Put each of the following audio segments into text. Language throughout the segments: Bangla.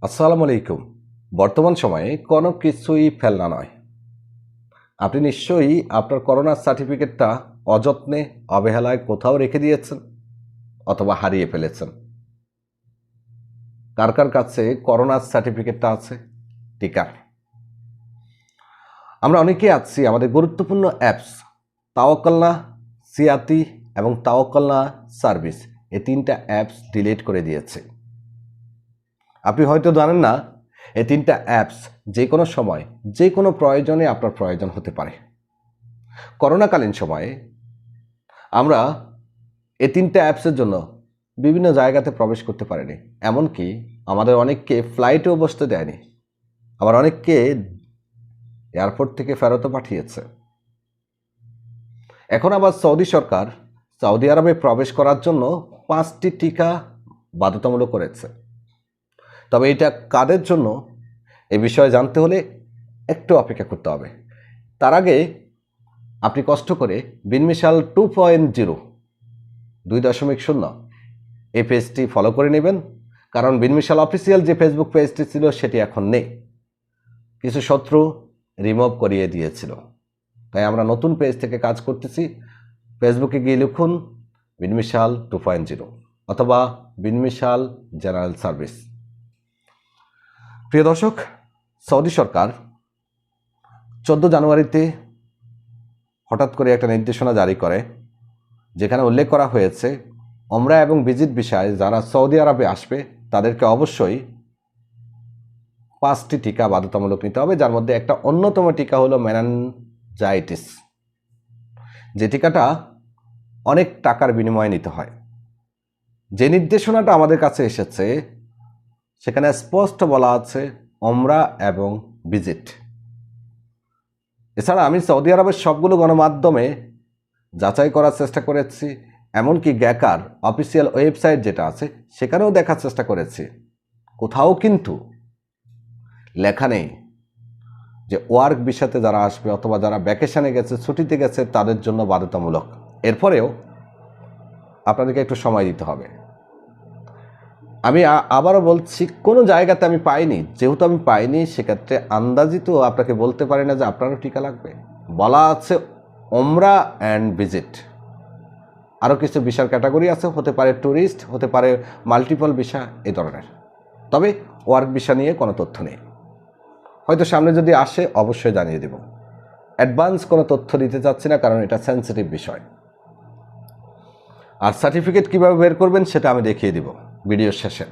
আসসালামু আলাইকুম। বর্তমান সময়ে কোনো কিছুই ফেলনা নয়। আপনি নিশ্চয়ই আপনার করোনার সার্টিফিকেটটা অযত্নে অবহেলায় কোথাও রেখে দিয়েছেন অথবা হারিয়ে ফেলেছেন। কার কার কাছে করোনার সার্টিফিকেটটা আছে? টিকার। আমরা অনেকেই আছি আমাদের গুরুত্বপূর্ণ অ্যাপস তাওয়াক্কালনা, সিয়াতি এবং তাওয়াক্কালনা সার্ভিস এই তিনটা অ্যাপস ডিলিট করে দিয়েছে। আপনি হয়তো জানেন না এই তিনটা অ্যাপস যে কোনো সময় যে কোনো প্রয়োজনে আপনার প্রয়োজন হতে পারে। করোনাকালীন সময়ে আমরা এই তিনটা অ্যাপসের জন্য বিভিন্ন জায়গাতে প্রবেশ করতে পারিনি, এমনকি আমাদের অনেককে ফ্লাইটেও বসতে দেয়নি, আবার অনেককে এয়ারপোর্ট থেকে ফেরতও পাঠিয়েছে। এখন আবার সৌদি সরকার সৌদি আরবে প্রবেশ করার জন্য 5টি টিকা বাধ্যতামূলক করেছে। তবে এটা কাদের জন্য এ বিষয়ে জানতে হলে একটু অপেক্ষা করতে হবে। তার আগে আপনি কষ্ট করে বিনমিশাল 2.0 2.0 এই পেজটি ফলো করে নেবেন, কারণ বিনমিশাল অফিসিয়াল যে ফেসবুক পেজটি ছিল সেটি এখন নেই, কিছু শত্রু রিমুভ করিয়ে দিয়েছিল। তাই আমরা নতুন পেজ থেকে কাজ করতেছি। ফেসবুকে গিয়ে লিখুন বিনমিশাল 2.0 অথবা বিনমিশাল জেনারেল সার্ভিস। প্রিয় দর্শক, সৌদি সরকার 14 জানুয়ারিতে হঠাৎ করে একটা নির্দেশনা জারি করে, যেখানে উল্লেখ করা হয়েছে ওমরা এবং ভিজিট ভিসায় যারা সৌদি আরবে আসবে তাদেরকে অবশ্যই 5টি টিকা বাধ্যতামূলক নিতে হবে, যার মধ্যে একটা অন্যতম টিকা হলো মেনানজাইটিস, যে টিকাটা অনেক টাকার বিনিময়ে নিতে হয়। যে নির্দেশনাটা আমাদের কাছে এসেছে সেখানে স্পষ্ট বলা আছে ওমরা এবং ভিজিট। এছাড়া আমি সৌদি আরবের সবগুলো গণমাধ্যমে যাচাই করার চেষ্টা করেছি, এমনকি গ্যাকার অফিসিয়াল ওয়েবসাইট যেটা আছে সেখানেও দেখার চেষ্টা করেছি। কোথাও কিন্তু লেখা নেই যে ওয়ার্ক ভিসাতে যারা আসবে অথবা যারা ভ্যাকেশনে গেছে, ছুটিতে গেছে তাদের জন্য বাধ্যতামূলক। এরপরেও আপনাদেরকে একটু সময় দিতে হবে। আমি আবারও বলছি, কোনো জায়গাতে আমি পাইনি, যেহেতু আমি পাইনি সেক্ষেত্রে আন্দাজিত আপনাকে বলতে পারি না যে আপনারও টিকা লাগবে। বলা আছে ওমরা অ্যান্ড ভিজিট, আরও কিছু ভিসার ক্যাটাগরি আছে, হতে পারে ট্যুরিস্ট, হতে পারে মাল্টিপল ভিসা, এই ধরনের। তবে ওয়ার্ক ভিসা নিয়ে কোনো তথ্য নেই। হয়তো সামনে যদি আসে অবশ্যই জানিয়ে দেব। অ্যাডভান্স কোনো তথ্য দিতে চাচ্ছি না, কারণ এটা সেন্সিটিভ বিষয়। আর সার্টিফিকেট কীভাবে বের করবেন সেটা আমি দেখিয়ে দিব ভিডিওর শেষে।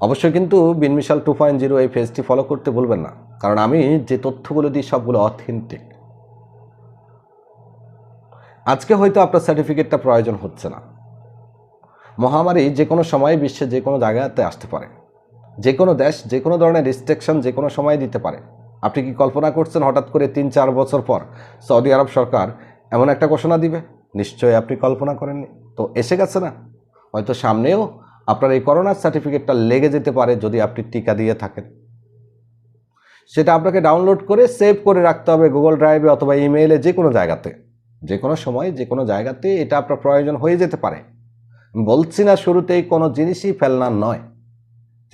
অবশ্যই কিন্তু বিনমিশাল 2.0 এই পেজটি ফলো করতে ভুলবেন না, কারণ আমি যে তথ্যগুলো দিই সবগুলো অথেন্টিক। আজকে হয়তো আপনার সার্টিফিকেটটা প্রয়োজন হচ্ছে না। মহামারী যে কোনো সময় বিশ্বে যে কোনো জায়গাতে আসতে পারে, যে কোনো দেশ যে কোনো ধরনের রেস্ট্রিকশন যে কোনো সময় দিতে পারে। আপনি কি কল্পনা করছেন হঠাৎ করে 3-4 বছর পর সৌদি আরব সরকার এমন একটা ঘোষণা দিবে? নিশ্চয়ই আপনি কল্পনা করেননি। তো এসে গেছে না? হয়তো সামনেও আপনার এই করোনার সার্টিফিকেটটা লেগে যেতে পারে যদি আপনি টিকা দিয়ে থাকেন। সেটা আপনাকে ডাউনলোড করে সেভ করে রাখতে হবে গুগল ড্রাইভে অথবা ইমেইলে, যে কোনো জায়গাতে, যে কোনো সময় যে কোনো জায়গাতে এটা আপনার প্রয়োজন হয়ে যেতে পারে। বলছি না শুরুতেই কোনো জিনিসই ফেলনা নয়,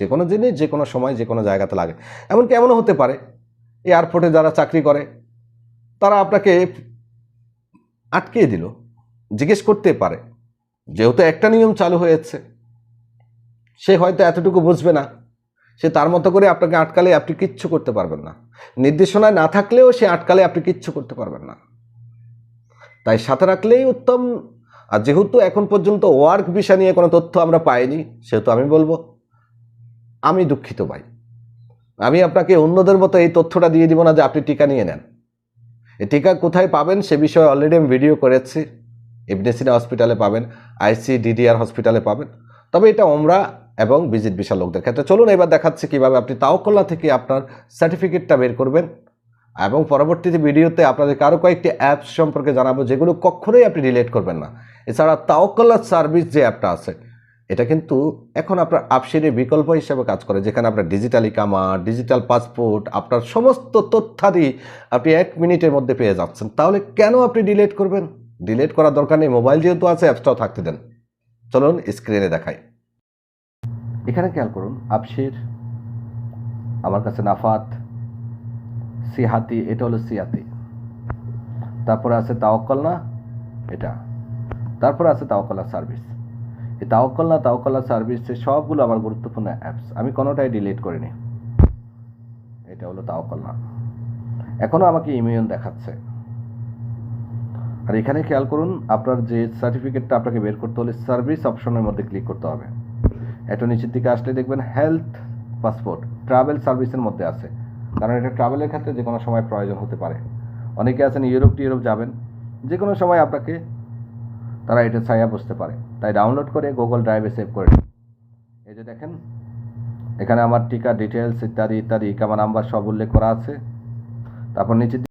যে কোনো জিনিস যে কোনো সময় যে কোনো জায়গাতে লাগে। এমনকি এমনও হতে পারে এয়ারপোর্টে যারা চাকরি করে তারা আপনাকে আটকিয়ে দিল, জিজ্ঞেস করতে পারে, যেহেতু একটা নিয়ম চালু হয়েছে সে হয়তো এতটুকু বুঝবে না, সে তার মতো করে আপনাকে আটকালে আপনি কিচ্ছু করতে পারবেন না। নির্দেশনায় না থাকলেও সে আটকালে আপনি কিচ্ছু করতে পারবেন না। তাই সাথে রাখলেই উত্তম। আর যেহেতু এখন পর্যন্ত ওয়ার্ক ভিসা নিয়ে কোনো তথ্য আমরা পাইনি, সেহেতু আমি বলবো আমি দুঃখিত ভাই, আমি আপনাকে অন্যদের মতো এই তথ্যটা দিয়ে দিব না যে আপনি টিকা নিয়ে নেন। এই টিকা কোথায় পাবেন সে বিষয়ে অলরেডি আমি ভিডিও করেছি। ইবনে সিনা হসপিটালে পাবেন, ICDDR হসপিটালে পাবেন। তবে এটা ওমরা এবং ভিজিট ভিসা লোকদের ক্ষেত্রে। চলুন এবার দেখাচ্ছি কীভাবে আপনি তাওয়াক্কালনা থেকে আপনার সার্টিফিকেটটা বের করবেন, এবং পরবর্তীতে ভিডিওতে আপনাদেরকে আরও কয়েকটি অ্যাপস সম্পর্কে জানাবো যেগুলো কখনোই আপনি ডিলিট করবেন না। এছাড়া তাওয়াক্কালনা সার্ভিস যে অ্যাপটা আছে এটা কিন্তু এখন আপনার আপসের বিকল্প হিসেবে কাজ করে, যেখানে আপনার ডিজিটাল ইকামা, ডিজিটাল পাসপোর্ট, আপনার সমস্ত তথ্যাদি আপনি 1 মিনিটের মধ্যে পেয়ে যাচ্ছেন। তাহলে কেন আপনি ডিলিট করবেন? ডিলিট করার দরকার নেই, মোবাইল যেহেতু আছে অ্যাপসটাও থাকতে দেন। চলুন স্ক্রিনে দেখাই। এখানে খেয়াল করুন, আবশির, আমার কাছে নাফাত, সিহাতি, এটা হলো সিয়াতি, তারপরে আছে তাওয়াক্কালনা, এটা, তারপরে আছে তাওয়াক্কালনা সার্ভিস। এই তাওয়াক্কালনা সার্ভিসে সবগুলো আমার গুরুত্বপূর্ণ অ্যাপস, আমি কোনোটাই ডিলিট করিনি। এটা হলো তাওয়াক্কালনা, এখনও আমাকে ইমিউন দেখাচ্ছে। আর এখানে খেয়াল করুন, আপনার যে সার্টিফিকেটটা আপনাকে বের করতে হলে সার্ভিস অপশনের মধ্যে ক্লিক করতে হবে। এটা নিচের দিকে আসলে দেখবেন হেলথ পাসপোর্ট ট্রাভেল সার্ভিসের মধ্যে আছে, কারণ এটা ট্রাভেলের ক্ষেত্রে যে কোনো সময় প্রয়োজন হতে পারে। অনেকে আছেন ইউরোপ যাবেন, যে কোনো সময় আপনাকে তারা এটা চাইয়া বসতে পারে, তাই ডাউনলোড করে গুগল ড্রাইভে সেভ করে নিন। এই যে দেখেন, এখানে আমার টিকা ডিটেলস ইত্যাদি ইত্যাদি, ইকামা নাম্বার সব উল্লেখ করা আছে। তারপর নিচে